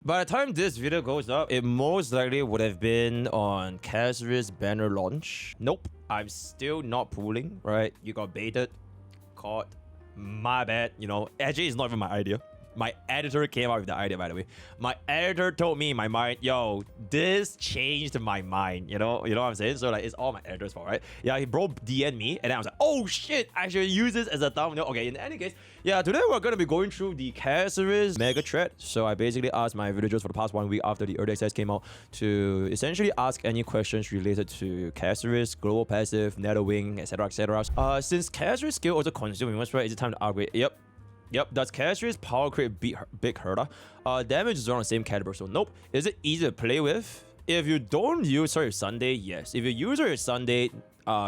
By the time this video goes up, it most likely would have been on Castorice banner launch. Nope, I'm still not pulling, right? You got baited, caught, my bad, you know. Actually, it's not even my idea. My editor came up with the idea, by the way. My editor told me in my mind, yo, this changed my mind, you know what I'm saying? So like, it's all my editor's fault, right? Yeah, he bro DM'd me, and then I was like, oh shit, I should use this as a thumbnail. Okay, in any case, yeah, today we're gonna be going through the Castorice mega thread. So I basically asked my villagers for the past 1 week after the early access came out to essentially ask any questions related to Castorice, global passive, netherwing, etc, etc. Since Castorice skill also consumes what's right, is it time to upgrade? Yep, does Castorice power create big herder? Damage is around the same caliber, so nope. Is it easy to play with? If you don't use her Sunday, yes. If you use her Sunday,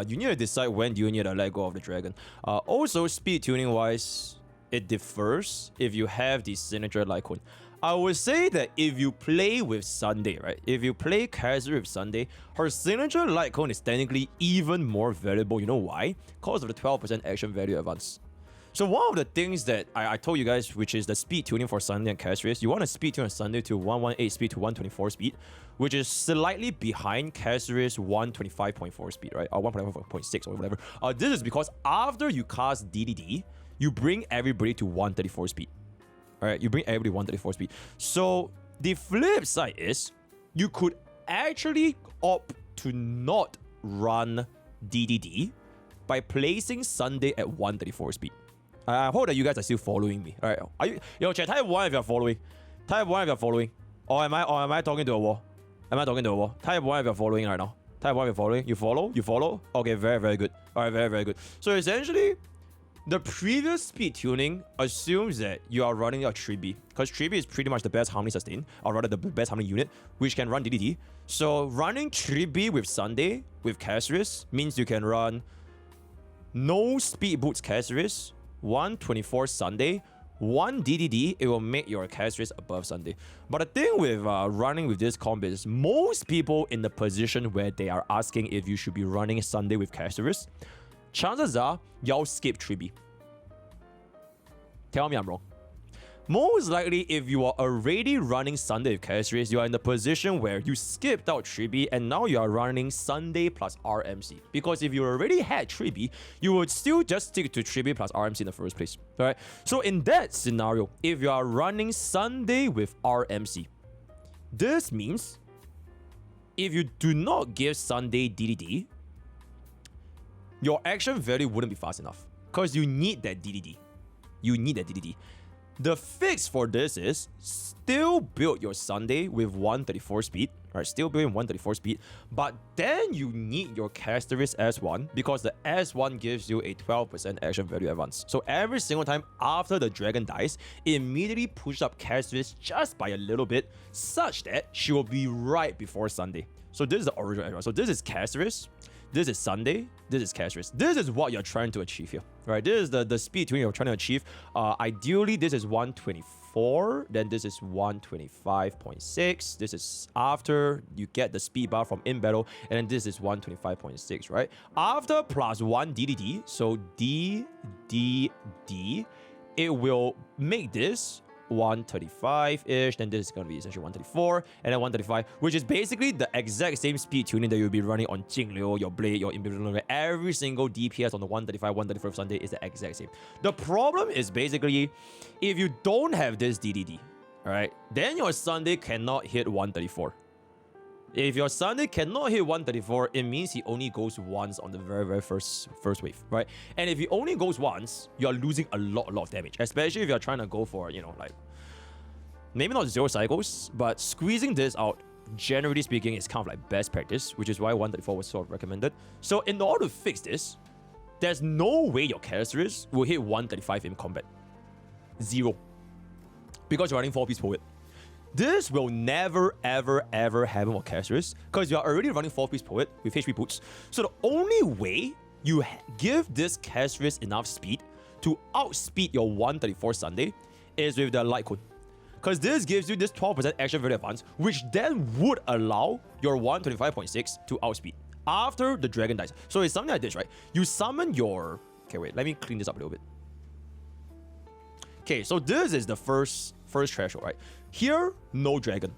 you need to decide when do you need to let go of the dragon. Also, speed tuning wise, it differs if you have the signature Lycon. I would say that if you play with Sunday, right? If you play Castorice with Sunday, her signature light cone is technically even more valuable. You know why? Because of the 12% action value advance. So one of the things that I told you guys, which is the speed tuning for Sunday and Castorice, you want to speed tune on Sunday to 118 speed to 124 speed, which is slightly behind Castorice 125.4 speed, right? Or 125.6 or whatever. This is because after you cast DDD, you bring everybody to 134 speed. Alright, you bring everybody 134 speed. So the flip side is, you could actually opt to not run DDD by placing Sunday at 134 speed. I hope that you guys are still following me. Alright, are you? Yo, chat, type 1 if you're following. Type 1 if you're following. Or am I talking to a wall? Am I talking to a wall? Type 1 if you're following right now. Type 1 if you're following. You follow? You follow? Okay, very, very good. Alright, very, very good. So essentially, the previous speed tuning assumes that you are running a Tribi, because Tribi is pretty much the best harmony sustain, or rather the best harmony unit, which can run DDD. So running Tribi with Sunday, with Castorice, means you can run no speed boots Castorice, 124 Sunday, 1 DDD, it will make your Castorice above Sunday. But the thing with running with this comp is, most people in the position where they are asking if you should be running Sunday with Castorice, chances are y'all skip Tribi. Tell me I'm wrong. Most likely, if you are already running Sunday with Castorice, you are in the position where you skipped out Tribi and now you are running Sunday plus RMC. Because if you already had Tribi, you would still just stick to Tribi plus RMC in the first place. Alright? So in that scenario, if you are running Sunday with RMC, this means if you do not give Sunday DDD, your action value wouldn't be fast enough. Because you need that DDD. You need that DDD. The fix for this is still build your Sunday with 134 speed, right? Still building 134 speed, but then you need your Castorice S1 because the S1 gives you a 12% action value advance. So every single time after the dragon dies, it immediately pushes up Castorice just by a little bit, such that she will be right before Sunday. So this is the original error. So this is Castorice, this is Sunday, this is Castorice. This is what you're trying to achieve here, right? This is the speed tuning you're trying to achieve. Ideally, this is 124, then this is 125.6. This is after you get the speed bar from in battle, and then this is 125.6, right? After plus 1 DDD, so DDD, it will make this 135-ish, then this is going to be essentially 134, and then 135, which is basically the exact same speed tuning that you'll be running on Jingliu, your Blade, your Invisible. Every single DPS on the 135, 134 Sunday is the exact same. The problem is basically, if you don't have this DDD, alright, then your Sunday cannot hit 134. If your Sunday cannot hit 134, it means he only goes once on the very, very first wave, right? And if he only goes once, you're losing a lot of damage, especially if you're trying to go for, you know, like, maybe not 0 cycles, but squeezing this out, generally speaking, is kind of like best practice, which is why 134 was sort of recommended. So in order to fix this, there's no way your Castorice will hit 135 in combat. 0. Because you're running 4-piece poet. This will never, ever, ever happen with Castorice because you are already running 4-piece poet with HP boots. So the only way you give this Castorice enough speed to outspeed your 134 Sunday is with the light cone. Because this gives you this 12% action value advance, which then would allow your 125.6 to outspeed after the dragon dies. So it's something like this, right? You summon your... Okay, wait, let me clean this up a little bit. Okay, so this is the first first threshold, right? Here, no dragon.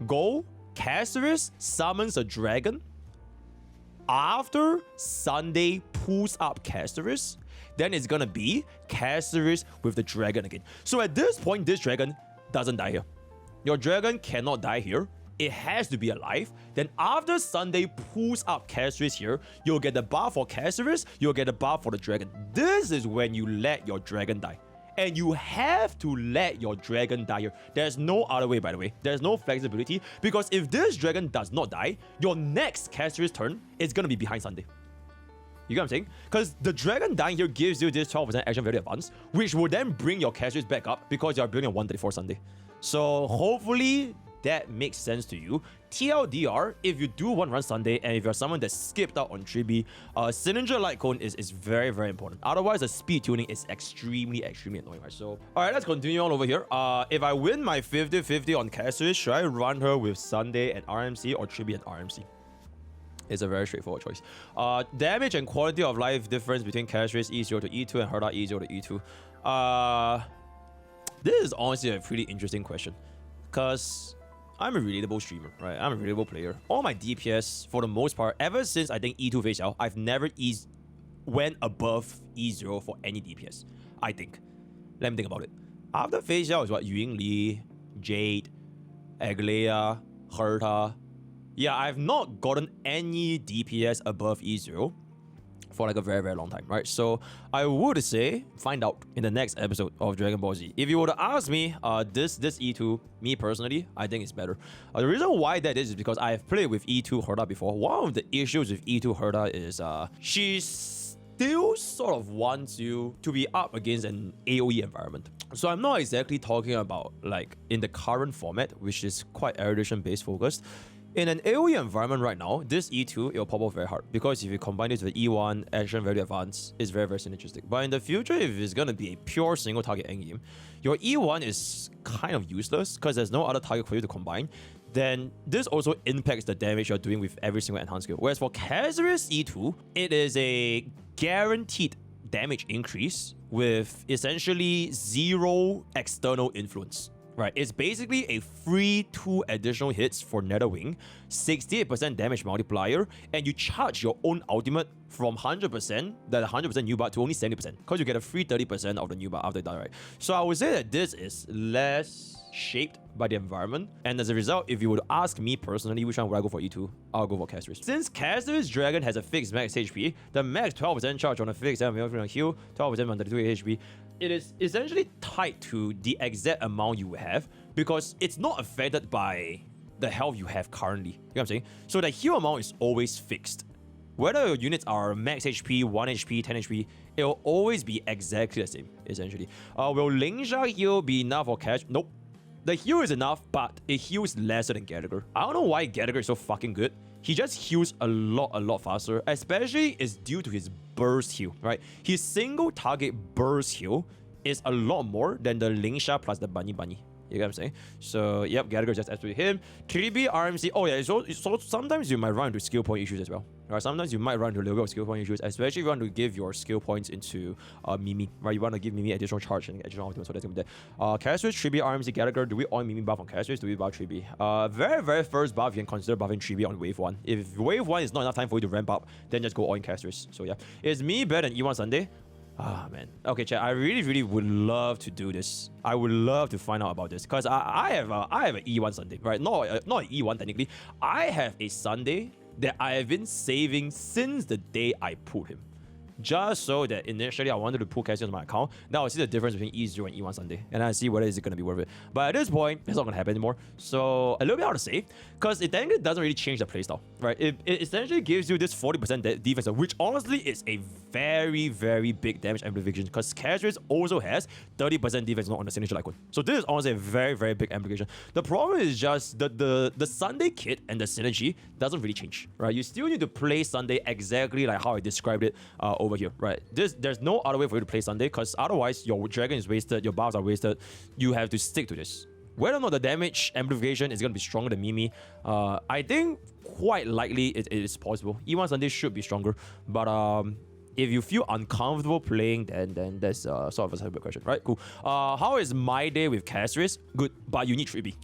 Go, Castorice summons a dragon. After Sunday pulls up Castorice, then it's gonna be Castorice with the dragon again. So at this point, this dragon doesn't die here. Your dragon cannot die here. It has to be alive. Then after Sunday pulls up Castorice here, you'll get the buff for Castorice, you'll get the buff for the dragon. This is when you let your dragon die. And you have to let your dragon die here. There's no other way, by the way. There's no flexibility, because if this dragon does not die, your next Castorice turn is gonna be behind Sunday. You get what I'm saying? Because the dragon dying here gives you this 12% action value advance, which will then bring your Castorice back up because you're building a 134 Sunday. So hopefully that makes sense to you. TLDR, if you do want to run Sunday and if you're someone that skipped out on Tribi, Signature Light Cone is very, very important. Otherwise, the speed tuning is extremely annoying, right? So, alright, let's continue on over here. If I win my 50-50 on Castorice, should I run her with Sunday and RMC or Tribi and RMC? It's a very straightforward choice. Damage and quality of life difference between Castorice E0 to E2 and Herda E0 to E2. This is honestly a pretty interesting question, because I'm a relatable streamer, right? I'm a relatable player. All my DPS, for the most part, ever since I think E2 phase out, I've never went above E0 for any DPS, I think. Let me think about it. After phase out is what? Yuying Li, Jade, Aglaya, Herta. Yeah, I've not gotten any DPS above E0 for like a very, very long time, right? So I would say find out in the next episode of Dragon Ball Z. If you were to ask me, this E2, me personally, I think it's better. The reason why that is because I have played with E2 Herda before. One of the issues with E2 Herda is she still sort of wants you to be up against an AoE environment. So I'm not exactly talking about like in the current format, which is quite erudition based focused. In an AoE environment right now, this E2, it'll pop off very hard, because if you combine it with E1, action value advance, it's very, very synergistic. But in the future, if it's gonna be a pure single target endgame, your E1 is kind of useless because there's no other target for you to combine. Then this also impacts the damage you're doing with every single enhanced skill. Whereas for Castorice E2, it is a guaranteed damage increase with essentially zero external influence. Right, it's basically a free 2 additional hits for Netherwing, 68% damage multiplier, and you charge your own ultimate from 100%, that 100% new bar, to only 70%, because you get a free 30% of the new bar after you die, right? So I would say that this is less shaped by the environment, and as a result, if you were to ask me personally which one would I go for E2, I'll go for Castorice. Since Castorice Dragon has a fixed max HP, the max 12% charge on a fixed 7% heal, 12% on 32 HP, it is essentially tied to the exact amount you have, because it's not affected by the health you have currently. You know what I'm saying? So the heal amount is always fixed. Whether your units are max HP, 1 HP, 10 HP, it will always be exactly the same, essentially. Will Lingsha heal be enough for cash? Nope. The heal is enough, but it heals lesser than Gallagher. I don't know why Gallagher is so fucking good. He just heals a lot faster, especially it's due to his burst heal, right? His single target burst heal is a lot more than the Lingsha plus the Bunny. You get what I'm saying? So, yep, Gallagher just absolutely him. 3B, RMC. Oh, yeah, so sometimes you might run into skill point issues as well. Right? Sometimes you might run into a little bit of skill point issues, especially if you want to give your skill points into Mimi, right? You want to give Mimi additional charge and additional ultimate, so that's going to be there. Castorice, 3B, RMC, Gallagher. Do we on Mimi buff on Castorice? Do we buff 3B? Very first buff, you can consider buffing 3B on wave 1. If wave 1 is not enough time for you to ramp up, then just go on Castorice. So, yeah. Is me better than E1 Sunday? Ah, man. Okay, chat, I really would love to do this. I would love to find out about this, because I have an E1 Sunday, right? Not an E1 technically. I have a Sunday that I have been saving since the day I pulled him. Just so that initially I wanted to pull Cassie on my account. Now I see the difference between E0 and E1 Sunday, and I see whether it's going to be worth it. But at this point, it's not going to happen anymore. So a little bit hard to say, because it technically doesn't really change the playstyle, right? It essentially gives you this 40% defense, which honestly is a very big damage amplification, because Castorice also has 30% defense on the signature icon. So this is honestly a very big amplification. The problem is just the Sunday kit and the synergy doesn't really change, right? You still need to play Sunday exactly like how I described it over here, right? There's no other way for you to play Sunday, because otherwise your dragon is wasted, your buffs are wasted. You have to stick to this. Whether or not the damage amplification is going to be stronger than Mimi, I think quite likely it is possible. E1 Sunday should be stronger, but If you feel uncomfortable playing, then that's sort of a separate question, right? Cool. How is my day with Castorice? Good, but you need Tribi.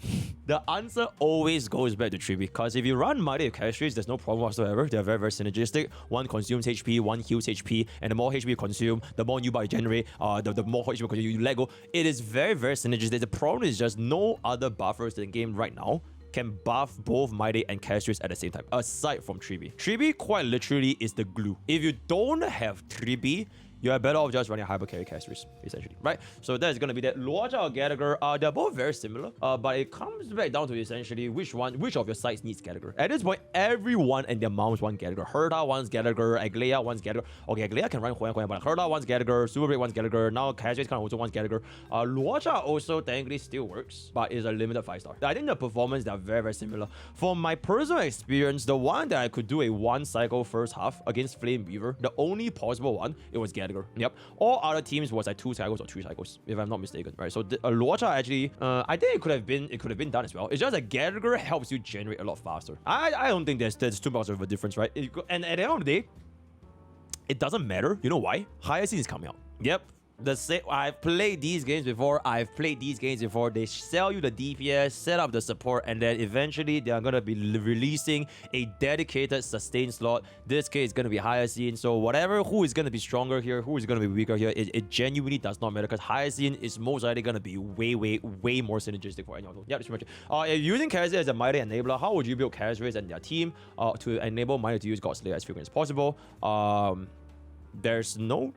The answer always goes back to Tribi, because if you run my day with Castorice, there's no problem whatsoever. They're very, very synergistic. One consumes HP, one heals HP, and the more HP you consume, the more new buff you generate, the more HP you let go. It is very, very synergistic. The problem is just no other buffers in the game right now can buff both Mighty and Castorice at the same time, aside from Tribi. Tribi quite literally is the glue. If you don't have Tribi, you are better off just running Hyper Carry Castorice, essentially, right? So that's going to be that. Luocha or Gallagher, they're both very similar, but it comes back down to essentially which of your sides needs Gallagher. At this point, everyone and their moms want Gallagher. Herta wants Gallagher, Aglea wants Gallagher. Okay, Aglea can run Huan, but Herta wants Gallagher, Super Break wants Gallagher, now Castorice kind of also wants Gallagher. Luocha also technically still works, but is a limited 5-star. I think the performance, they're very, very similar. From my personal experience, the one that I could do a 1-cycle first half against Flame Weaver, the only possible one, it was Gallagher. Yep. All other teams was like 2 cycles or 3 cycles, if I'm not mistaken. Right. So Luocha actually, I think it could have been done as well. It's just that Gallagher helps you generate a lot faster. I don't think there's too much of a difference, right? And at the end of the day, it doesn't matter. You know why? Higher Scene is coming out. Yep. I've played these games before. They sell you the DPS, set up the support, and then eventually they are gonna be releasing a dedicated sustain slot. This case is gonna be Higher Scene. So who is gonna be stronger here, who is gonna be weaker here, it genuinely does not matter, because Higher Scene is most likely gonna be way more synergistic for anyone. Yeah, that's pretty much it. If using Castorice as a Mighty enabler, how would you build Castorice and their team to enable Mighty to use Godslayer as frequently as possible? There's no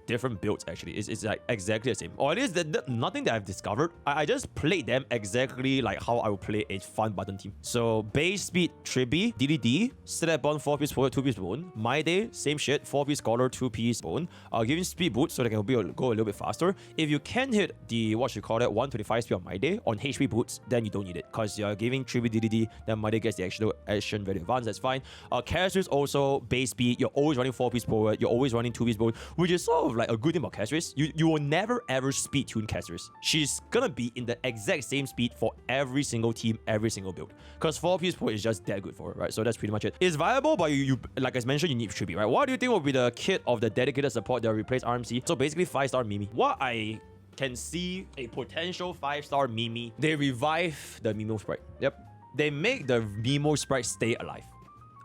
different builds actually. It's like exactly the same, or at least nothing that I've discovered. I just played them exactly like how I would play a fun button team. So base speed Tribi, DDD, Stat Bond 4-piece forward, 2-piece bone. My day, same shit, 4-piece scholar, 2-piece bone. Giving speed boots so they can go a little bit faster. If you can hit the 125 speed on my day on HP boots, then you don't need it, because you're giving Tribi DDD, then my day gets the actual action very advanced. That's fine. Castorice also base speed. You're always running 4-piece forward. You're always running 2-piece bone, which is sort of like a good thing about Castorice. You will never ever speed tune Castorice. She's gonna be in the exact same speed for every single team, every single build, because 4-piece forward is just that good for her, right? So that's pretty much it. It's viable, but you like I mentioned, you need Tribi, right? What do you think will be the kit of the dedicated support that will replace RMC? So basically 5-star Mimi. What I can see a potential 5-star Mimi, they revive the Mimo sprite. Yep. They make the Mimo sprite stay alive.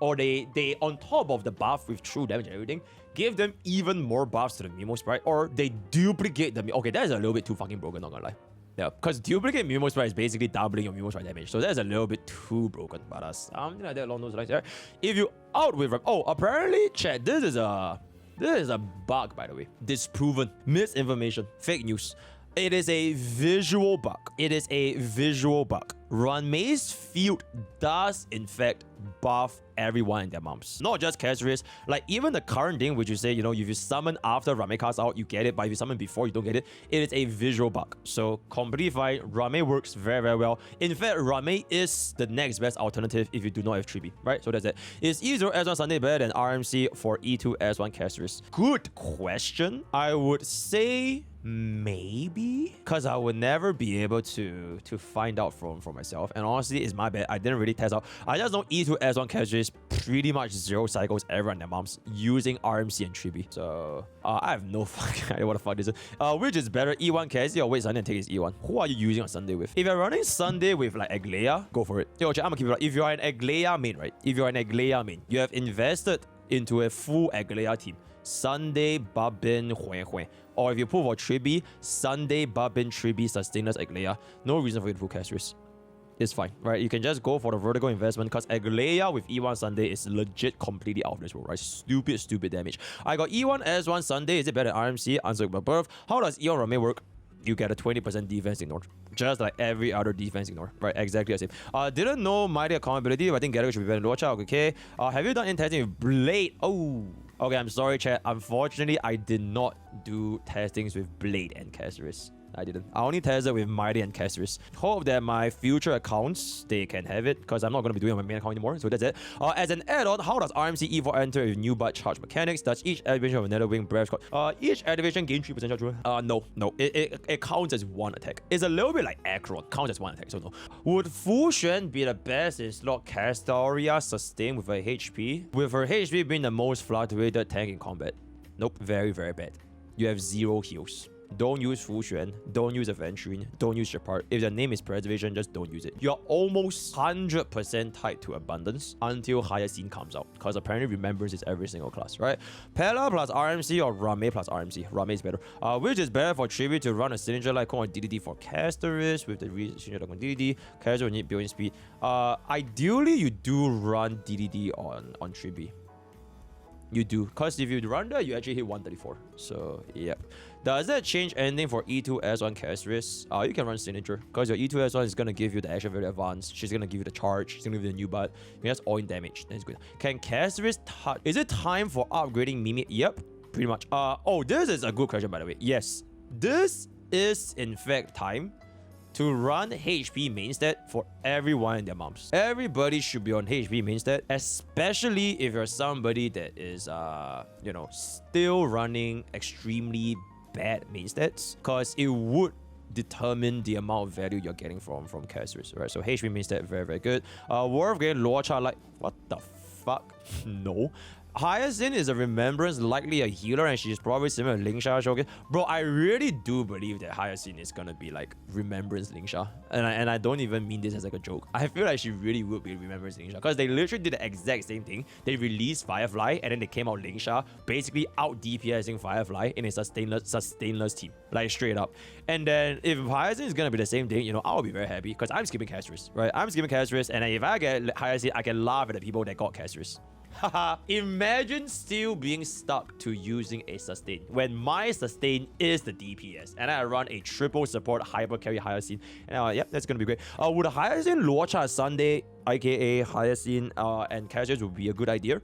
Or they on top of the buff with true damage and everything, give them even more buffs to the Mimo sprite, or they duplicate the... Okay, that is a little bit too fucking broken, not gonna lie. Yeah, because duplicate Mimo sprite is basically doubling your Mimo sprite damage, so that's a little bit too broken, but something like that along those lines there. If you out with... Oh, apparently, chat, this is a bug, by the way. Disproven. Misinformation. Fake news. It is a visual bug. It is a visual bug. Ranmei's field does in fact buff everyone and their moms. Not just Castorice, like even the current thing which you say, you know, if you summon after Ranmei casts out, you get it, but if you summon before, you don't get it. It is a visual bug. So completely fine. Ranmei works very, very well. In fact, Ranmei is the next best alternative if you do not have Tribi, right? So that's it. Is E0 S1 Sunday better than RMC for E2 S1 Castorice? Good question. I would say maybe, because I would never be able to find out from myself, and honestly it's my bad, I didn't really test out. I just know E2 S1 Castorice pretty much 0 cycles everyone and their moms using RMC and Tribi. So I have no fucking idea what the fuck this is. Which is better, E1 Cassie or wait Sunday and take his E1? Who are you using on Sunday with? If you're running Sunday with like Aglea, go for it. Yo, I'm gonna keep it up. If you're an Aglea main, right? If you're an Aglea main, you have invested into a full Aglea team. Sunday, Babin, Hui. Or if you pull for Tribi, Sunday, Babin, Tribi, Sustainers, Aglea. No reason for you to pull Castorice. It's fine, right? You can just go for the vertical investment, because Aglea with E1 Sunday is legit completely out of this world, right? Stupid damage. I got E1 S1 Sunday. Is it better than RMC? Answer by birth. How does E1 Ranmei work? You get a 20% defense ignore. Just like every other defense ignore, right? Exactly the same. Didn't know Mighty accountability, but I think Gallagher should be better than Luocha. Okay. Have you done any testing with Blade? Oh. Okay, I'm sorry, chat. Unfortunately, I did not do testings with Blade and Castorice. I didn't. I only tested with Mighty and Castorice. Hope that my future accounts, they can have it, because I'm not going to be doing it on my main account anymore. So that's it. As an add-on, how does RMC E4 enter with new but charge mechanics? Does each activation of another wing breath squad? Each activation gain 3% charge? No. It counts as one attack. It's a little bit like Akron. Counts as one attack, so no. Would Fu Xuan be the best in slot Castorice sustain with her HP? With her HP being the most fluctuated tank in combat. Nope, very, very bad. You have 0 heals. Don't use Fu Xuan, don't use Aventurine, don't use Shepard. If the name is Preservation, just don't use it. You're almost 100% tied to Abundance until Higher Scene comes out, because apparently Remembrance is every single class, right? Pella plus RMC or Rame plus RMC. Rame is better. Which is better for Tribute to run a Signature Lycon or DDD for Castorice with the Signature Lycon DDD. Castorice will need building speed. Ideally, you do run DDD on Tribute. You do, because if you run that, you actually hit 134. So, yep. Does that change anything for E2S1 Castorice? You can run Signature, because your E2S1 is going to give you the extra very advanced. She's going to give you the charge. She's going to give you the new butt. That's all in damage. That's good. Can Castorice touch? Is it time for upgrading Mimi? Yep, pretty much. Oh, this is a good question, by the way. Yes, this is in fact time to run HP main stat for everyone and their moms. Everybody should be on HP main stat, especially if you're somebody that is, you know, still running extremely bad main stats, because it would determine the amount of value you're getting from Castorice, right? So HP main stat, very, very good. War of Getting Lower Chart, like, what the fuck? No. Hyacinth is a Remembrance, likely a healer, and she's probably similar to Lingsha Shogun. Bro, I really do believe that Hyacinth is gonna be like Remembrance Lingsha. And I don't even mean this as like a joke. I feel like she really would be Remembrance Lingsha, because they literally did the exact same thing. They released Firefly, and then they came out Lingsha, basically out DPSing Firefly in a sustainless team. Like, straight up. And then if Hyacinth is gonna be the same thing, you know, I'll be very happy, because I'm skipping Castorice, right? I'm skipping Castorice, and if I get Hyacinth, I can laugh at the people that got Castorice. Haha, imagine still being stuck to using a sustain when my sustain is the DPS and I run a triple support hyper carry Hyacinth. And yep, that's gonna be great. Would a Hyacinth Luocha Sunday, aka Hyacinth and Castorice would be a good idea.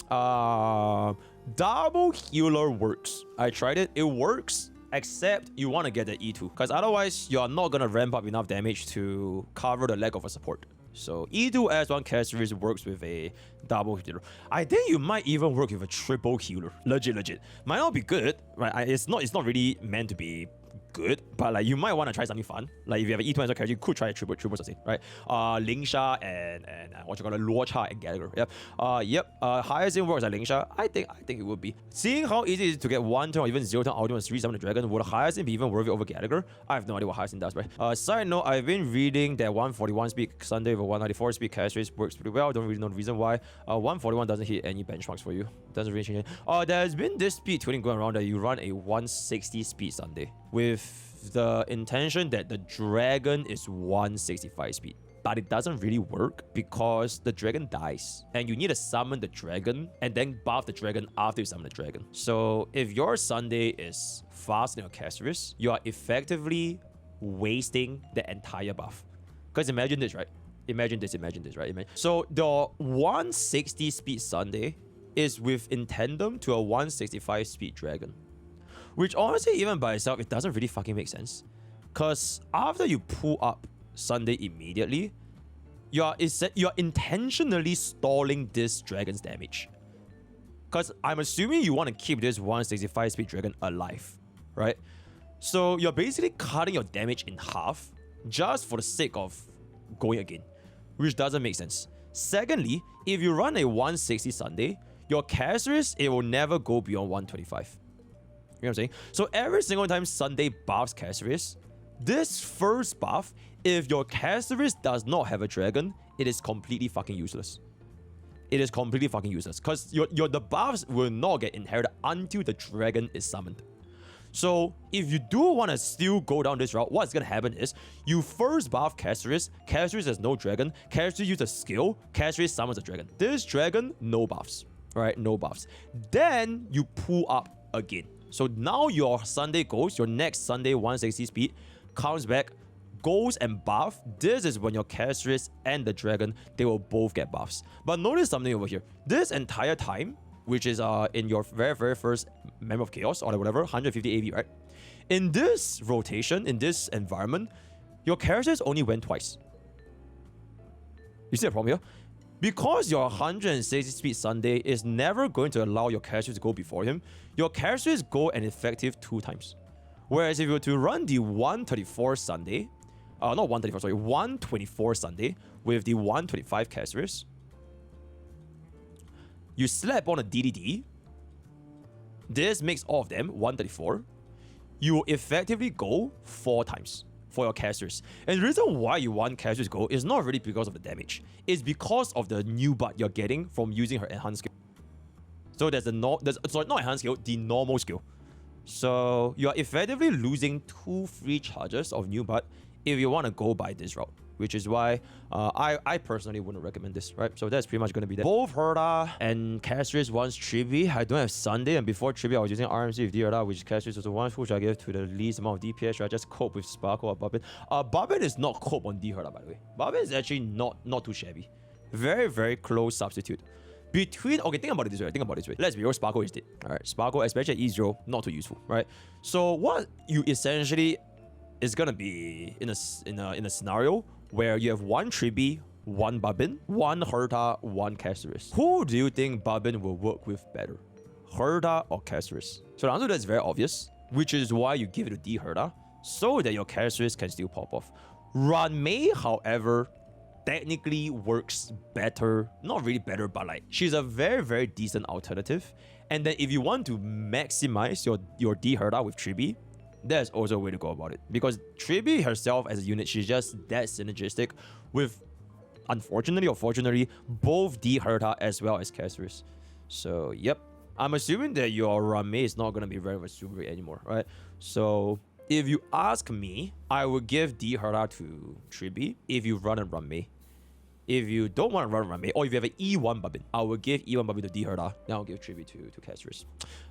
Double healer works. I tried it, it works. Except you want to get the E2, because otherwise you're not gonna ramp up enough damage to cover the lack of a support. So E2S1 Castorice works with a double healer. I think you might even work with a triple healer. Legit. Might not be good, right? It's not really meant to be good, but like you might want to try something fun. Like if you have an E2 character, you could try a triple sustain, right? Lingsha and what you call it, Luocha and Gallagher. Yep. Hyacinth works like Lingsha. I think it would be. Seeing how easy it is to get 1 turn or even 0 turn ultimate 3-summon the dragon, would Hyacinth be even worth it over Gallagher? I have no idea what Hyacinth does, right? Side note, I've been reading that 141 speed Sunday over 194 speed Castorice works pretty well. Don't really know the reason why. 141 doesn't hit any benchmarks for you. Doesn't really change it. There's been this speed tweeting going around that you run a 160 speed Sunday with the intention that the dragon is 165 speed. But it doesn't really work because the dragon dies and you need to summon the dragon and then buff the dragon after you summon the dragon. So if your Sunday is faster than your Castorice, you are effectively wasting the entire buff. Because imagine this, right? Imagine this, right? So the 160 speed Sunday is in tandem to a 165 speed dragon. Which honestly, even by itself, it doesn't really fucking make sense. Because after you pull up Sunday immediately, you're intentionally stalling this dragon's damage. Because I'm assuming you want to keep this 165 speed dragon alive, right? So you're basically cutting your damage in half just for the sake of going again, which doesn't make sense. Secondly, if you run a 160 Sunday, your Castorice, it will never go beyond 125. You know what I'm saying? So every single time Sunday buffs Castorice, this first buff, if your Castorice does not have a dragon, it is completely fucking useless. It is completely fucking useless because the buffs will not get inherited until the dragon is summoned. So if you do want to still go down this route, what's going to happen is you first buff Castorice. Castorice has no dragon. Castorice uses a skill. Castorice summons a dragon. This dragon, no buffs. Right? No buffs. Then you pull up again. So now your Sunday goes, your next Sunday 160 speed comes back, goes and buff. This is when your Castorice and the dragon, they will both get buffs. But notice something over here. This entire time, which is in your very, very first Member of Chaos or whatever, 150 AV, right? In this rotation, in this environment, your Castorice only went twice. You see the problem here? Because your 160 speed Sunday is never going to allow your Castorice to go before him, your Castorice go an effective 2 times. Whereas if you were to run the 134 Sunday, not 134, sorry, 124 Sunday with the 125 Castorice, you slap on a DDD, This makes all of them 134. You effectively go 4 times for your Castorice. And the reason why you want Castorice go is not really because of the damage. It's because of the new butt you're getting from using her enhanced skill. So there's sorry, not enhanced skill, the normal skill. So you're effectively losing 2 free charges of new butt if you want to go by this route, which is why I personally wouldn't recommend this, right? So that's pretty much going to be that. Both Herda and Castorice wants Tribi. I don't have Sunday, and before Tribi, I was using RMC with Herda, which Castorice was the one who should I give to the least amount of DPS. Should I just cope with Sparkle or Bobbin? Bobbin is not cope on Herda, by the way. Bobbin is actually not too shabby. Very, very close substitute. Okay, think about it this way. Let's be real, Sparkle is dead. Alright, Sparkle, especially at E0, not too useful, right? So what you essentially is gonna be in a scenario where you have 1 Tribi, 1 Bobbin, 1 Herda, 1 Castorice. Who do you think Bobbin will work with better? Herda or Castorice? So the answer to that is very obvious, which is why you give it to D Herda, so that your Castorice can still pop off. Ranmei, however, technically works better, not really better, but like she's a very, very decent alternative. And then if you want to maximize your D Herda with Tribi, there's also a way to go about it, because Tribi herself as a unit, she's just that synergistic with, unfortunately or fortunately, both D Herda as well as Castorice. So yep, I'm assuming that your Ranmei is not going to be very much super anymore, right? So if you ask me, I would give D Herda to Tribi if you run a Ranmei. If you don't want to run Ranmei, or if you have an E1 Bobbin, I will give E1 Bobbin to D Herda, then I'll give Tribi to Castorice.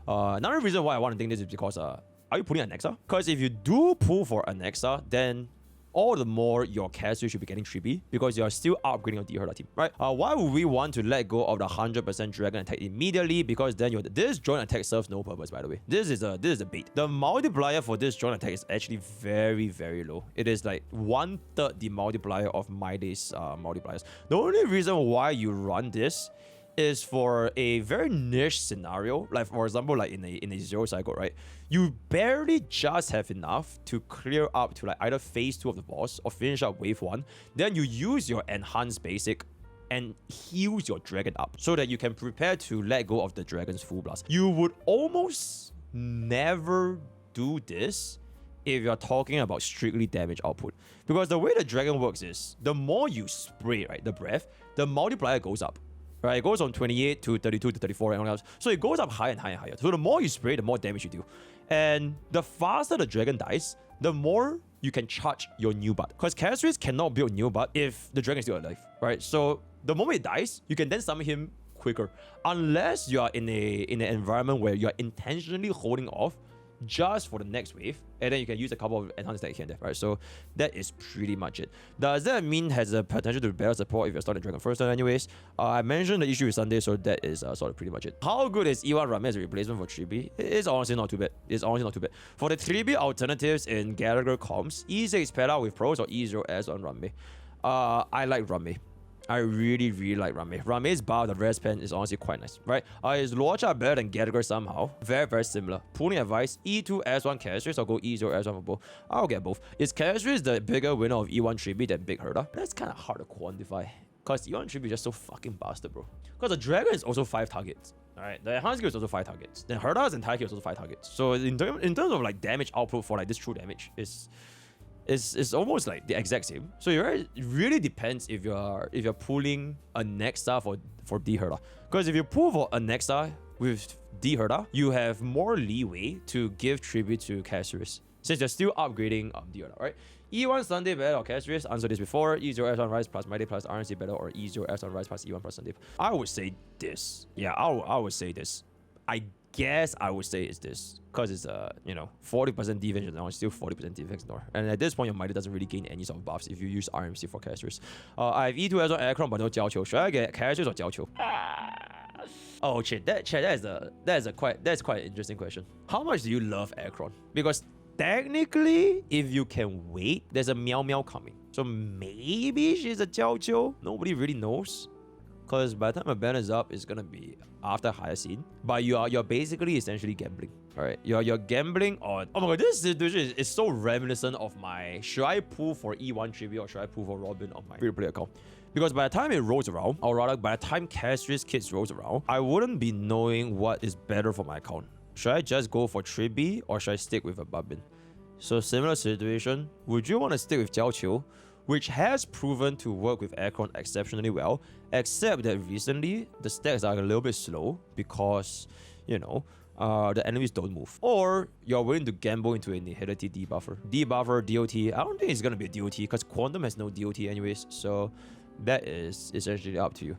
Another reason why I want to think this is because are you pulling an Nexa? Because if you do pull for an Nexa, then all the more your Castorice should be getting Tribi, because you're still upgrading your D Herda team, right? Why would we want to let go of the 100% dragon attack immediately? Because then this joint attack serves no purpose, by the way. This is a bait. The multiplier for this joint attack is actually very, very low. It is like 1/3 the multiplier of Maide's multipliers. The only reason why you run this is for a very niche scenario, like for example, like in a 0 cycle, right? You barely just have enough to clear up to like either phase 2 of the boss or finish up wave 1. Then you use your enhanced basic and heals your dragon up so that you can prepare to let go of the dragon's full blast. You would almost never do this if you're talking about strictly damage output, because the way the dragon works is the more you spray, right, the breath, the multiplier goes up. Right, it goes from 28 to 32 to 34 and all else. So it goes up higher and higher and higher. So the more you spray, the more damage you do. And the faster the dragon dies, the more you can charge your new butt. Because Castorice cannot build new butt if the dragon is still alive, right? So the moment it dies, you can then summon him quicker. Unless you are in an environment where you are intentionally holding off just for the next wave, and then you can use a couple of enhanced that here and there, right? So that is pretty much it. Does that mean has the potential to better support if you're starting Dragon first turn anyways? I mentioned the issue with Sunday, so that is sort of pretty much it. How good is E1 Ranmei as a replacement for Tribi? It's honestly not too bad. It's honestly not too bad. For the Tribi alternatives in Gallagher comps, E6 paired out with pros or E0S on Ranmei. I like Ranmei. I really, really like Ranmei. Ranmei's bar, the res pen, is honestly quite nice, right? Is Luocha better than Gallagher somehow? Very, very similar. Pulling advice, E2 S1 Castorice or go E0 S1 for both? I'll get both. Is Castorice the bigger winner of E1 Tribi than Big Herda? That's kind of hard to quantify, because E1 Tribi is just so fucking bastard, bro. Because the dragon is also 5 targets. Alright, the enhanced skill is also 5 targets. Then Herda's entire kill is also 5 targets. So in terms of like damage output for like this true damage, it's almost like the exact same. So it really depends if you're pulling a Nexa for D Herda. Because if you pull for a Nexa with D Herda, you have more leeway to give tribute to Castorice, since you're still upgrading D Herda, right? E1 Sunday better or Castorice? Answered this before. E0 S1 Rise plus Mighty plus RNC better, or E0 S1 Rise plus E1 plus Sunday? I would say this. Yeah, I would say this. I guess I would say it's this, because it's 40% defense now, it's still 40% defense now. And at this point, your Mighty doesn't really gain any sort of buffs if you use RMC for Castorice. I have E2 as an Aircron but no Jiaoqiu. Should I get Castorice or Jiaoqiu? Oh shit, that's quite an interesting question. How much do you love Aircron? Because technically, if you can wait, there's a Meow Meow coming. So maybe she's a Jiaoqiu. Nobody really knows, because by the time a banner is up, it's gonna be after higher scene. But you're basically essentially gambling. Alright, you're gambling on, oh my god, this situation is so reminiscent of my should I pull for E1 Tribute or should I pull for Robin on my free-to-play account? Because by the time it rolls around, or rather by the time Castorice Kids rolls around, I wouldn't be knowing what is better for my account. Should I just go for Tribi or should I stick with a Babin? So similar situation, would you want to stick with Jiao Qiu, which has proven to work with Aircon exceptionally well, except that recently the stacks are a little bit slow because, you know, the enemies don't move. Or you're willing to gamble into a Nihility debuffer. Debuffer, DOT, I don't think it's going to be a DOT because Quantum has no DOT anyways, so that is essentially up to you.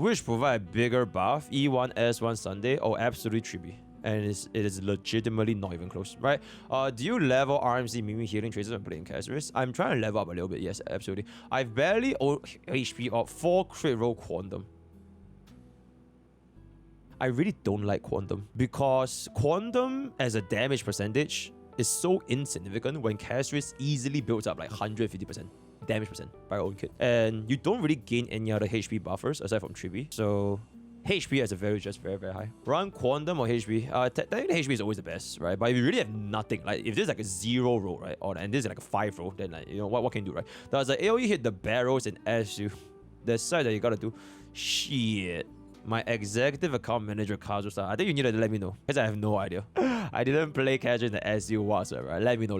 Which provide bigger buff, E1, S1 Sunday, or absolutely Tribi. And it is legitimately not even close, right? Do you level RMC Mimi healing traces when playing Castorice? I'm trying to level up a little bit, yes, absolutely. I've barely HP of 4 crit roll Quantum. I really don't like Quantum because Quantum as a damage percentage is so insignificant when Castorice easily builds up like 150% damage percent by your own kit. And you don't really gain any other HP buffers aside from Tribi. So HP as a value is just very, very high. Run Quantum or HP. Technically HP is always the best, right? But if you really have nothing, like if there's like a 0 roll, right? And this is like a 5 roll, then like, you know, what can you do, right? Does the AoE hit the barrels and SU? The side that you gotta do. Shit. My executive account manager, Kazusa. I think you need to let me know because I have no idea. I didn't play Castorice in the SU whatsoever. Right? Let me know.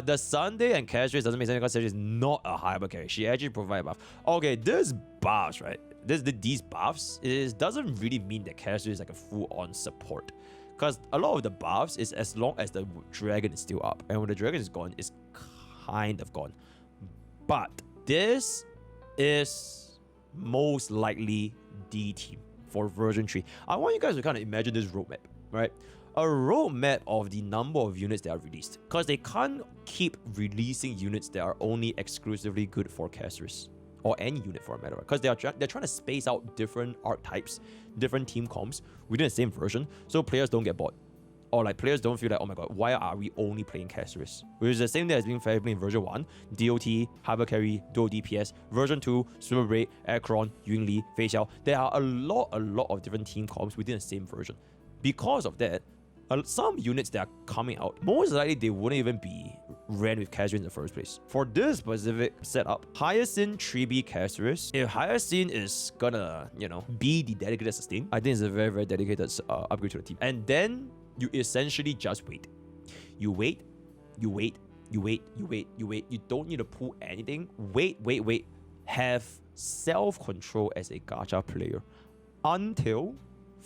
The Sunday and Castorice doesn't make sense because Castorice is not a hyper carry. She actually provides buff. Okay, this buffs, right? These buffs, it doesn't really mean that Castorice is like a full-on support. Because a lot of the buffs is as long as the dragon is still up. And when the dragon is gone, it's kind of gone. But this is most likely D team for version 3. I want you guys to kind of imagine this roadmap, right? A roadmap of the number of units that are released. Because they can't keep releasing units that are only exclusively good for Castorice. Or any unit for a matter, because they're trying to space out different archetypes, different team comps within the same version, so players don't get bored. Or like players don't feel like, oh my god, why are we only playing Castorice? Which is the same thing as being fairly in version 1, DOT, Hyper Carry, Dual DPS, version 2, Super Braid, Aircron, Yun Li, Fei Xiao. There are a lot of different team comps within the same version. Because of that, some units that are coming out, most likely they wouldn't even be ran with Castorice in the first place. For this specific setup, Hyacinth, Tribi, Castorice, if Hyacinth is gonna, you know, be the dedicated sustain, I think it's a very, very dedicated upgrade to the team. And then you essentially just wait. You wait. You don't need to pull anything. Wait. Have self-control as a gacha player until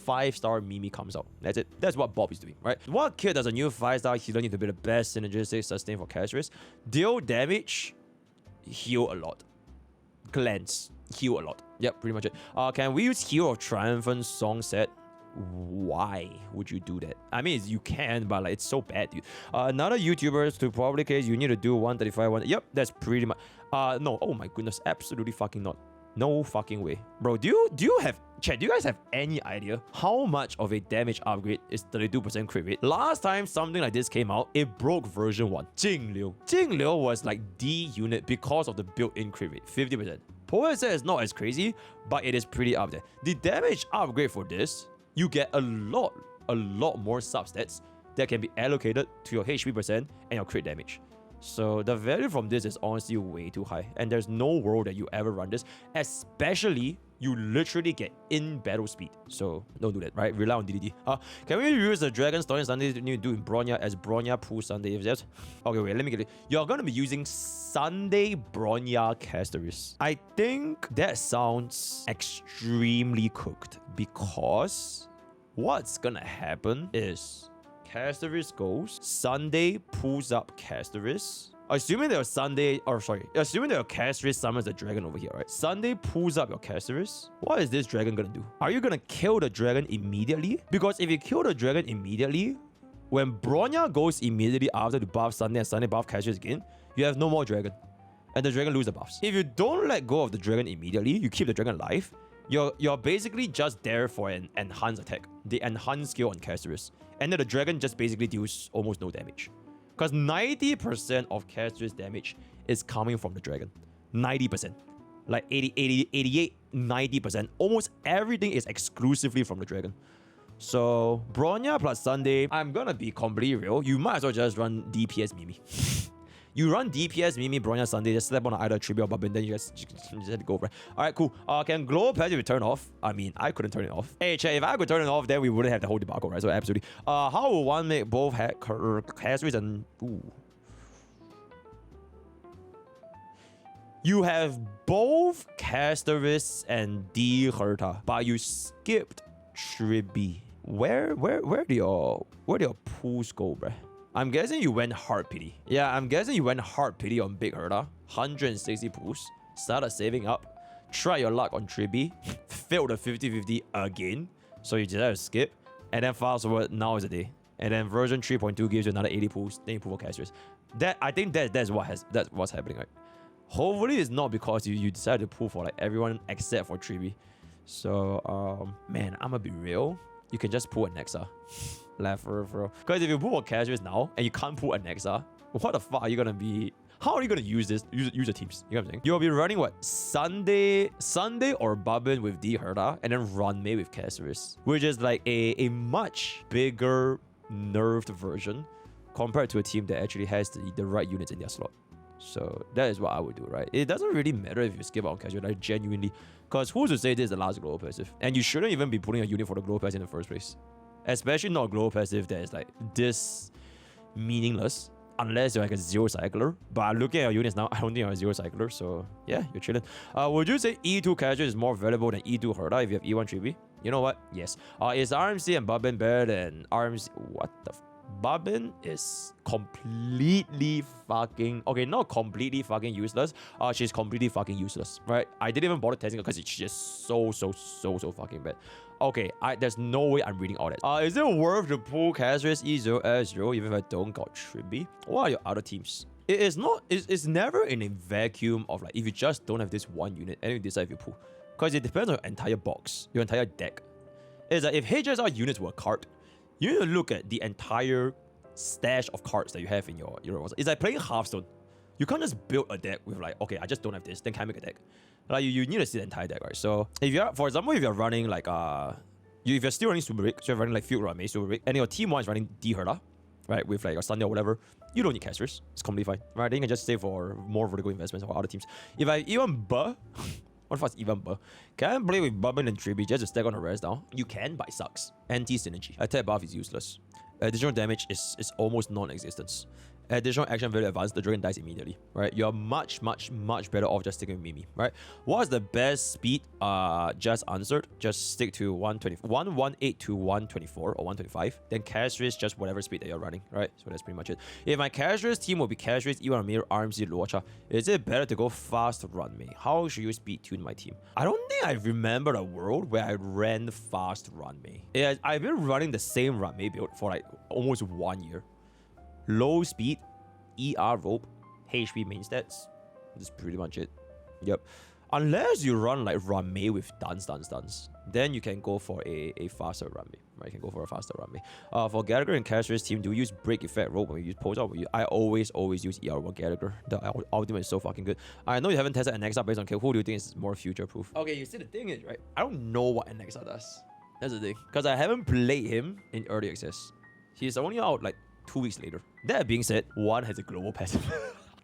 5-star Mimi comes out. That's it. That's what Bob is doing, right? What kit does a new 5-star healer need to be the best synergistic sustain for Castorice? Deal damage, heal a lot. Glance, heal a lot. Yep, pretty much it. Can we use Hero of Triumphant song set? Why would you do that? I mean, you can, but like it's so bad, dude. Another YouTubers to probably case you need to do 135. Yep, that's pretty much. No. Oh my goodness, absolutely fucking not. No fucking way. Bro, do you have... Chat, do you guys have any idea how much of a damage upgrade is 32% crit rate? Last time something like this came out, it broke version 1. Jingliu. Jingliu was like the unit because of the built-in crit rate, 50%. Poet said it's not as crazy, but it is pretty up there. The damage upgrade for this, you get a lot more substats that can be allocated to your HP percent and your crit damage. So the value from this is honestly way too high, and there's no world that you ever run this, especially you literally get in battle speed. So don't do that, right? Rely on DDD. Can we use the Dragon Story Sunday to do in Bronya as Bronya Pool Sunday? If that's okay, wait, let me get it. You're gonna be using Sunday Bronya Castorice. I think that sounds extremely cooked because what's gonna happen is Castorice goes, Sunday pulls up Castorice. Assuming that your Castorice summons the dragon over here, right? Sunday pulls up your Castorice. What is this dragon gonna do? Are you gonna kill the dragon immediately? Because if you kill the dragon immediately, when Bronya goes immediately after the buff Sunday and Sunday buff Castorice again, you have no more dragon. And the dragon loses the buffs. If you don't let go of the dragon immediately, you keep the dragon alive, you're basically just there for an enhanced attack. The enhanced skill on Castorice. And then the dragon just basically deals almost no damage. Because 90% of Castorice damage is coming from the dragon. 90%. Like 88, 90%. Almost everything is exclusively from the dragon. So, Bronya plus Sunday, I'm gonna be completely real. You might as well just run DPS Mimi. You run DPS, Mimi, Bronya, Sunday, just slap on either Tribute or Bubbin, then you just let it go, right? Alright, cool. Can Glow Passive turn off? I mean, I couldn't turn it off. Hey, chat, if I could turn it off, then we wouldn't have the whole debacle, right? So absolutely. How will one make both Castorice and... Ooh. You have both Castorice and D Herta, but you skipped Tribi. Where do your pools go, bruh? I'm guessing you went hard pity. Yeah, I'm guessing you went hard pity on Big Herta. 160 pools. Started saving up. Try your luck on Tribi. Failed the 50-50 again. So you decided to skip. And then fast forward, now is the day. And then version 3.2 gives you another 80 pools. Then you pull for Castorice. I think that's what's happening, right? Hopefully it's not because you decided to pull for like everyone except for Tribi. So man, I'm gonna be real. You can just pull a Nexa. Left for real. Because if you pull a Castorice now and you can't pull a Nexa, what the fuck are you gonna be? How are you gonna use this? Use the teams. You know what I'm saying? You'll be running what? Sunday or Bubbin with D Herta and then Run May with Castorice. Which is like a much bigger nerfed version compared to a team that actually has the right units in their slot. So that is what I would do, right? It doesn't really matter if you skip out on Castorice, like genuinely. Because who's to say this is the last global passive? And you shouldn't even be putting a unit for the global passive in the first place. Especially not a global passive that is like this meaningless. Unless you're like a zero cycler. But looking at your units now, I don't think you're a zero cycler. So yeah, you're chilling. Would you say E2 Castorice is more valuable than E2 Herta if you have E1 Tribi? You know what? Yes. Is RMC and Bubbin better than RMC? What the Bubbin is completely fucking... Okay, not completely fucking useless. She's completely fucking useless, right? I didn't even bother testing her because it's just so fucking bad. Okay, there's no way I'm reading all that. Is it worth to pull Castorice E0 S0 even if I don't got Tribi? What are your other teams? It's never in a vacuum of like, if you just don't have this one unit and you decide if you pull. Because it depends on your entire box, your entire deck. It's like if HSR units were a card, you need to look at the entire stash of cards that you have in your roster. It's like playing Hearthstone. You can't just build a deck with like, okay, I just don't have this, then can I make a deck? Like you need to see the entire deck, right? So if you're, for example, if you're running like if you're still running Super Rig, so you're running like Field Run May Super Rig, and your team one is running D Herta, right, with like a Sunday or whatever, you don't need Castorice. It's completely fine, right? Then you can just save for more vertical investments or other teams. If I even what the fuck is even can I play with Bubbin and Tribi just to stack on the rest down? You can, but it sucks. Anti-synergy. Attack buff is useless. Additional damage is almost non-existent. Additional action value advance, the dragon dies immediately, right? You're much better off just sticking with Mimi, right? What's the best speed? Just answered. Just stick to 118 to 124 or 125. Then Castorice, just whatever speed that you're running, right? So that's pretty much it. If my Castorice team will be Castorice, Iwan Amir, RMC, Luocha, is it better to go fast run me? How should you speed tune my team? I don't think I remember a world where I ran fast run me. I've been running the same run me build for like almost 1 year. Low speed, ER rope, HP main stats. That's pretty much it. Yep. Unless you run like Rame with dance, then you can go for a faster Rame. Right? You can go for a faster Rame. For Gallagher and Castorice team, do you use break effect rope when you use pose out? I always use ER for Gallagher. The ultimate is so fucking good. I know you haven't tested Annexa based on kill. Who do you think is more future proof? Okay, you see the thing is, right? I don't know what Annexa does. That's the thing. Because I haven't played him in early access. He's only out like 2 weeks later. That being said, one has a global passive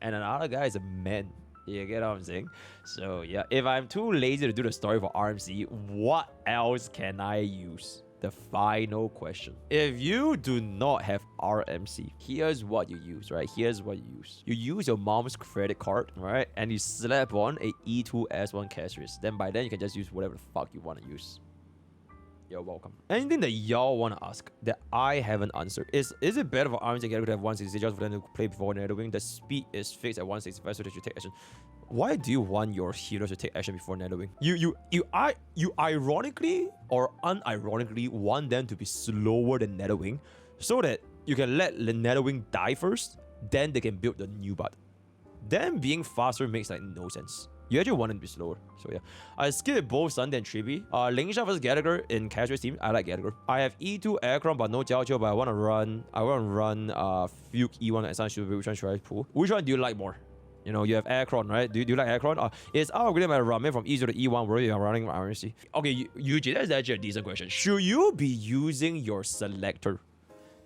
and another guy is a man. You get what I'm saying? So yeah, if I'm too lazy to do the story for RMC, what else can I use? The final question. If you do not have RMC, here's what you use, right? Here's what you use. You use your mom's credit card, right? And you slap on a E2 S1 Castorice. Then by then you can just use whatever the fuck you want to use. You're welcome. Anything that y'all want to ask that I haven't answered is it better for RMC to have 160 just for them to play before Netherwing? The speed is fixed at 165 so that you take action. Why do you want your heroes to take action before Netherwing? You ironically or unironically want them to be slower than Netherwing so that you can let the Netherwing die first, then they can build the new butt. Them being faster makes like no sense. You actually want it to be slower. So yeah. I skipped both Sunday and Tribi. Lingsha versus Gallagher in Castorice team. I like Gallagher. I have E2 Aircron but no Jiao, but I want to run Fuke E1 and Sun Super. Which one should I pull? Which one do you like more? You know, you have Aircron, right? Do you like Aircron? Is upgrading my Ramen from E0 to E1 where you're running RMC? Okay, Yuji, that's actually a decent question. Should you be using your selector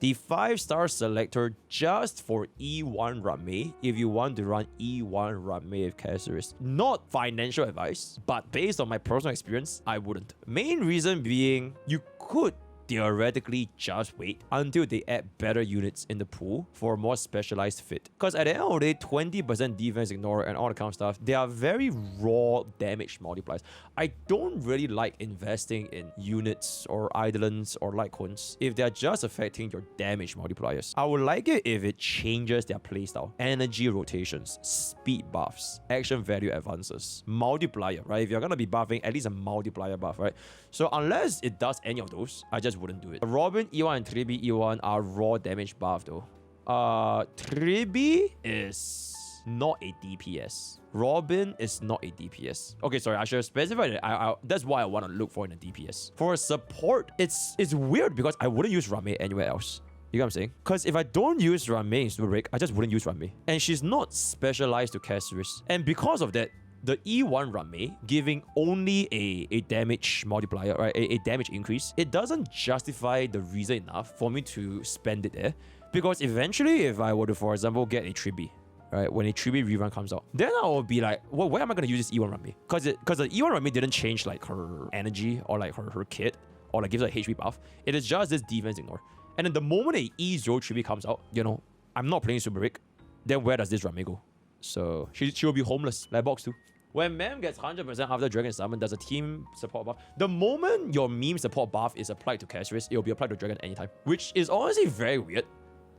the 5-star selector just for E1 Rame if you want to run E1 Rame with Castorice. Not financial advice, but based on my personal experience, I wouldn't. Main reason being, you could theoretically just wait until they add better units in the pool for a more specialized fit. Because at the end of the day, 20% defense ignore and all the kind of stuff, they are very raw damage multipliers. I don't really like investing in units or Eidolons or Litecoins if they're just affecting your damage multipliers. I would like it if it changes their playstyle. Energy rotations, speed buffs, action value advances, multiplier, right? If you're gonna be buffing, at least a multiplier buff, right? So unless it does any of those, I just wouldn't do it. Robin E1 and 3B E1 are raw damage buff though. 3B is not a DPS. Robin is not a DPS. Okay, sorry, I should have specified it. That's why I want to look for in a DPS. For support, it's weird because I wouldn't use Rame anywhere else. You know what I'm saying? Because if I don't use Rame in Super Break, I just wouldn't use Rame. And she's not specialized to Castorice. And because of that, the E1 Rame giving only a damage multiplier, right? A damage increase, it doesn't justify the reason enough for me to spend it there. Because eventually, if I were to, for example, get a Tribi, right? When a Tribi rerun comes out, then I will be like, well, where am I going to use this E1 Rame? Because the E1 Rame didn't change like her energy or like her kit or like gives her a HP buff. It is just this defense ignore. And then the moment a E0 Tribi comes out, you know, I'm not playing Super Rick, then where does this Rame go? So she will be homeless, like Box 2. When Mem gets 100% after Dragon Summon, does a team support buff? The moment your meme support buff is applied to Castorice, it will be applied to Dragon anytime. Which is honestly very weird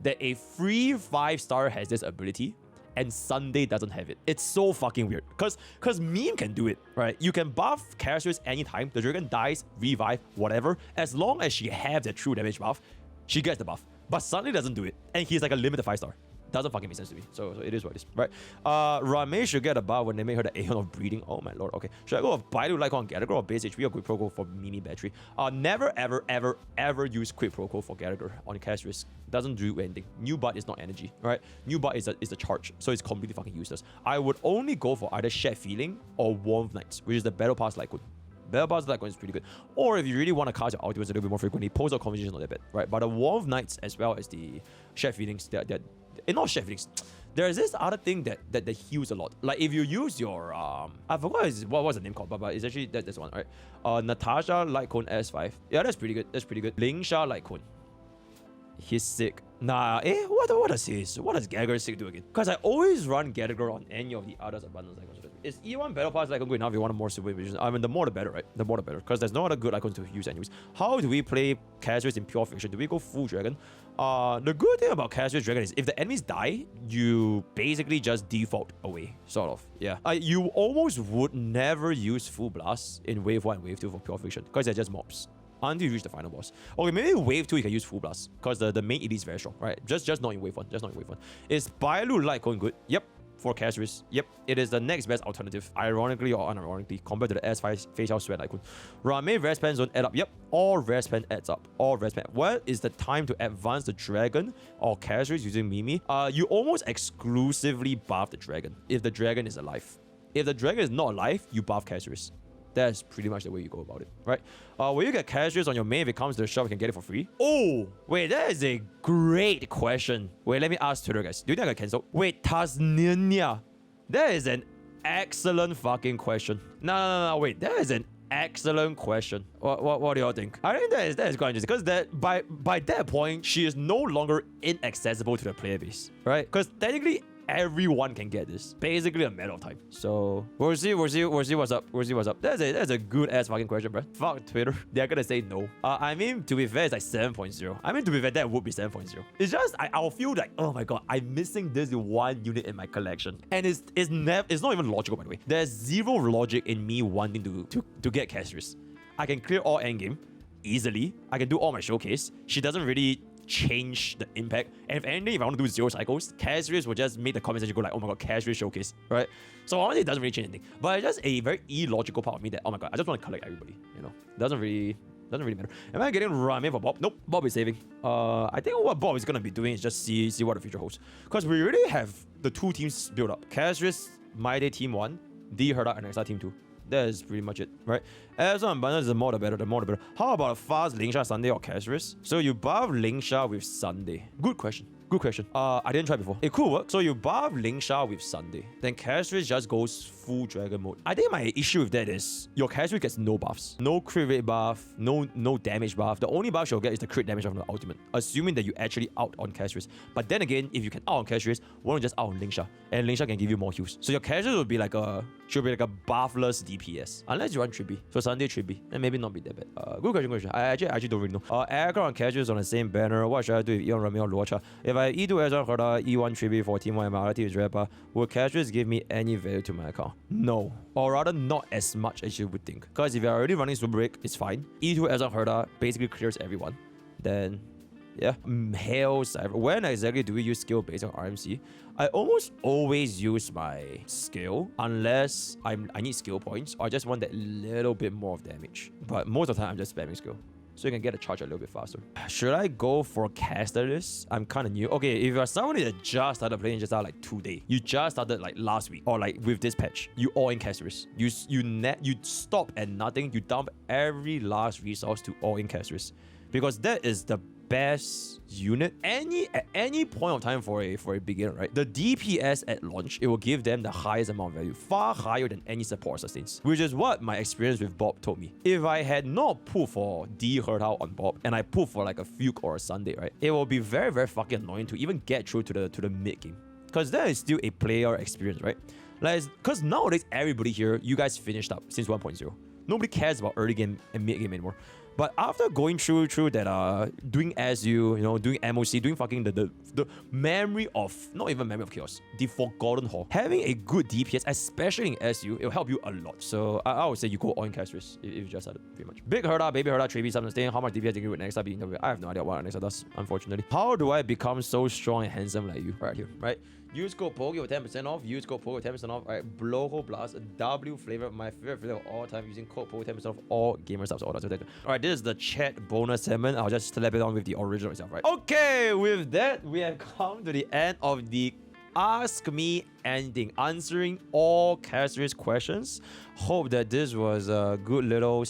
that a free 5-star has this ability and Sunday doesn't have it. It's so fucking weird. Because meme can do it, right? You can buff Castorice anytime. The Dragon dies, revive, whatever. As long as she has the true damage buff, she gets the buff. But Sunday doesn't do it. And he's like a limited 5-star. Doesn't fucking make sense to me. So it is what it is, right? Rame should get a buff when they make her the Aeon of Breeding. Oh my lord. Okay. Should I go with Baidu, Lycon, Gallagher, or base HP or Quick Proco for Mimi Battery? Never, ever use Quick Proco for Gallagher on Castorice. Doesn't do anything. New butt is not energy, right? New butt is a charge, so it's completely fucking useless. I would only go for either Shared Feeling or Warmth Knights, which is the Battle Pass Lycon. Battle Pass Lycon is pretty good. Or if you really want to cast your ultimates a little bit more frequently, Post-out Conversation is not that bad, right? But the Warmth Knights as well as the Shared Feelings, they're not Shared Feelings. There's this other thing that heals a lot. Like if you use your I forgot what was the name called, but it's actually that's one, right? Natasha Lightcone S5. Yeah, that's pretty good. That's pretty good. Lingsha Lightcone. He's sick. Nah, what does Gallagher sick do again? Because I always run Gallagher on any of the others abundance icons. Is E1 Battle Pass icon good enough if you want a more super vision? I mean, the more the better, right? The more the better. Because there's no other good icons to use anyways. How do we play Castorice in pure fiction? Do we go full dragon? The good thing about Castorice Dragon is if the enemies die, you basically just default away, sort of. Yeah. You almost would never use full blast in wave 1 and wave 2 for pure fiction because they're just mobs until you reach the final boss. Okay, maybe wave 2 you can use full blast because the main elite is very strong, right? Just not in wave 1. Just not in wave 1. Is Bailu Lightcone good? Yep. For Castorice, yep, it is the next best alternative, ironically or unironically, compared to the S5 facial sweat Lycon. Rame rest pen zone add up, yep, all rest pen adds up, all rest pen. What is the time to advance the dragon or Castorice using Mimi? You almost exclusively buff the dragon if the dragon is alive. If the dragon is not alive, you buff Castorice. That's pretty much the way you go about it, right? Will you get Castorice on your main if it comes to the shop? You can get it for free. Oh, wait, that is a great question. Wait, let me ask Twitter, guys. Do you think I can cancel? Wait, Tasmania. That is an excellent fucking question. No, wait, that is an excellent question. What do y'all think? I think that is quite interesting because that by that point, she is no longer inaccessible to the player base, right? Because technically, everyone can get this. Basically a matter of time. So we'll see what's up. That's a good ass fucking question, bro. Fuck Twitter. They're gonna say no. I mean, to be fair, it's like 7.0. I mean, to be fair, that would be 7.0. It's just I'll feel like, oh my god, I'm missing this one unit in my collection. And it's not even logical, by the way. There's zero logic in me wanting to get Castorice. I can clear all endgame easily. I can do all my showcase. She doesn't really change the impact. And if anything, if I want to do 0 cycles, Castorice will just make the comment section go like, oh my god, Castorice showcase, right? So honestly, it doesn't really change anything. But it's just a very illogical part of me that, oh my god, I just want to collect everybody, you know? Doesn't really matter. Am I getting Rame for Bob? Nope, Bob is saving. I think what Bob is gonna be doing is just see what the future holds. Because we already have the two teams built up. Castorice, My Day Team 1, D Herda and Nexa Team 2. That is pretty much it, right? As on abundance, the more the better, the more the better. How about a fast Lingsha Sunday or Castorice? So you buff Lingsha with Sunday. Good question. Good question. I didn't try before. It could work. So you buff Lingsha with Sunday. Then Castorice just goes full dragon mode. I think my issue with that is your Castorice gets no buffs. No crit rate buff, no damage buff. The only buff she'll get is the crit damage from the ultimate. Assuming that you actually out on Castorice. But then again, if you can out on Castorice, why don't you just out on Lingsha? And Lingsha can give you more heals. So your Castorice will be like a buffless DPS. Unless you run Trippy. So Sunday Trippy. And maybe not be that bad. Good question. I actually don't really know. Aggro and Castorice on the same banner. What should I do if Eon Rami or Luocha? If I E2 Ezra Horda, E1 Trippy for Team 1 MRT is Rapper, will Castorice give me any value to my account? No. Or rather, not as much as you would think. Because if you're already running Super Break, it's fine. E2 Ezra Horda basically clears everyone. Then, yeah. Hell, when exactly do we use skill based on RMC? I almost always use my skill unless I need skill points or I just want that little bit more of damage. But most of the time, I'm just spamming skill. So you can get a charge a little bit faster. Should I go for Castorice? I'm kind of new. Okay, if you're somebody that just started playing just like today, you just started like last week or like with this patch, you all in Castorice. You stop at nothing. You dump every last resource to all in Castorice because that is the best unit at any point of time for a beginner, right? The DPS at launch, it will give them the highest amount of value, far higher than any support sustains, which is what my experience with Bob told me. If I had not pulled for D Hurtao on Bob and I pulled for like a Fuke or a Sunday, right, it will be very, very fucking annoying to even get through to the mid game because that is still a player experience, right? Like, because nowadays everybody here, you guys finished up since 1.0. Nobody cares about early game and mid game anymore. But after going through that, doing SU, doing MOC, doing fucking the memory of, not even memory of chaos, the Forgotten Hall, having a good DPS, especially in SU, it'll help you a lot. So I would say you go all in Castorice if you just started, pretty much. Big Herda, Baby Herda, Trebi, something staying. How much DPS do you with Nexa be interview? I have no idea what Nexa does, unfortunately. How do I become so strong and handsome like you? Right here, right? Use code POKE with 10% off. Use code POKE with 10% off. Alright, Blowhole Blast, W flavor, my favorite flavor of all time. Using code POKE with 10% off all gamer subs orders. Alright, this is the chat bonus segment. I'll just slap it on with the original itself, right? Okay, with that, we have come to the end of the Ask Me Anything, answering all Castorice questions. Hope that this was a good little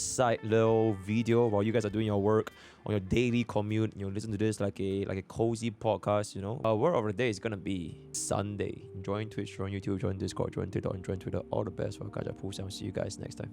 video while you guys are doing your work on your daily commute. Listen to this like a cozy podcast. Word of the day is gonna be Sunday. Join Twitch, join YouTube, join Discord, join TikTok, and join Twitter. All the best for Gacha Pool. I'll see you guys next time.